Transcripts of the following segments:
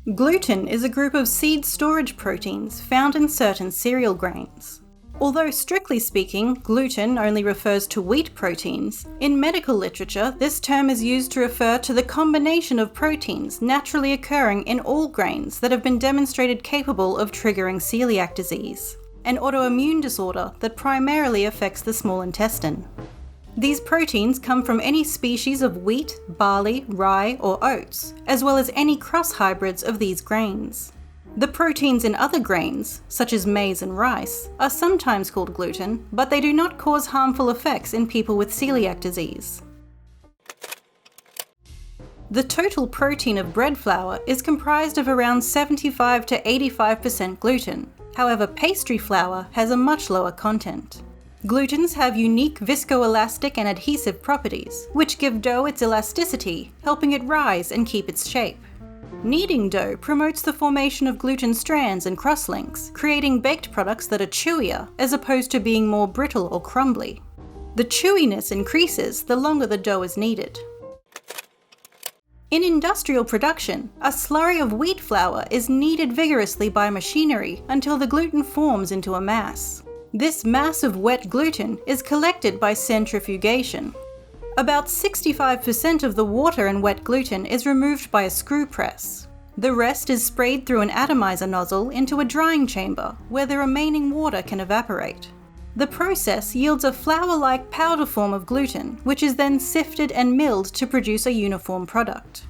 Gluten is a group of seed storage proteins found in certain cereal grains. Although strictly speaking, gluten only refers to wheat proteins, in medical literature this term is used to refer to the combination of proteins naturally occurring in all grains that have been demonstrated capable of triggering celiac disease, an autoimmune disorder that primarily affects the small intestine. These proteins come from any species of wheat, barley, rye, or oats, as well as any cross hybrids of these grains. The proteins in other grains, such as maize and rice, are sometimes called gluten, but they do not cause harmful effects in people with celiac disease. The total protein of bread flour is comprised of around 75 to 85% gluten. However, pastry flour has a much lower content. Glutens have unique viscoelastic and adhesive properties, which give dough its elasticity, helping it rise and keep its shape. Kneading dough promotes the formation of gluten strands and crosslinks, creating baked products that are chewier, as opposed to being more brittle or crumbly. The chewiness increases the longer the dough is kneaded. In industrial production, a slurry of wheat flour is kneaded vigorously by machinery until the gluten forms into a mass. This mass of wet gluten is collected by centrifugation. About 65% of the water in wet gluten is removed by a screw press. The rest is sprayed through an atomizer nozzle into a drying chamber, where the remaining water can evaporate. The process yields a flour-like powder form of gluten, which is then sifted and milled to produce a uniform product.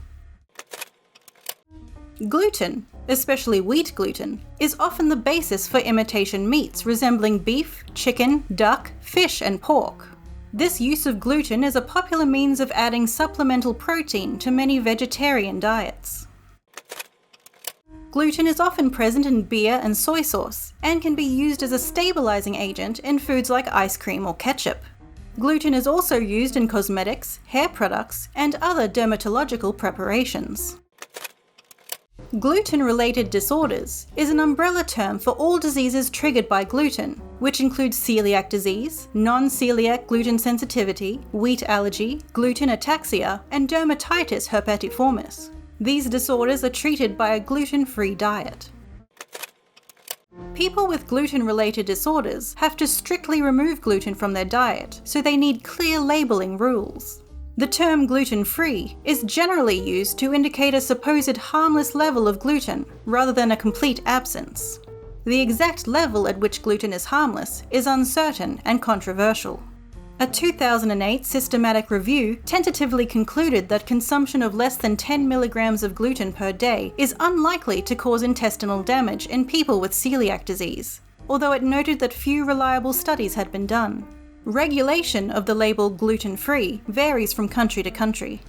Gluten, especially wheat gluten, is often the basis for imitation meats resembling beef, chicken, duck, fish, and pork. This use of gluten is a popular means of adding supplemental protein to many vegetarian diets. Gluten is often present in beer and soy sauce, and can be used as a stabilizing agent in foods like ice cream or ketchup. Gluten is also used in cosmetics, hair products, and other dermatological preparations. Gluten-related disorders is an umbrella term for all diseases triggered by gluten, which includes celiac disease, non-celiac gluten sensitivity, wheat allergy, gluten ataxia, and dermatitis herpetiformis. These disorders are treated by a gluten-free diet. People with gluten-related disorders have to strictly remove gluten from their diet, so they need clear labeling rules. The term gluten-free is generally used to indicate a supposed harmless level of gluten, rather than a complete absence. The exact level at which gluten is harmless is uncertain and controversial. A 2008 systematic review tentatively concluded that consumption of less than 10 milligrams of gluten per day is unlikely to cause intestinal damage in people with celiac disease, although it noted that few reliable studies had been done. Regulation of the label gluten-free varies from country to country.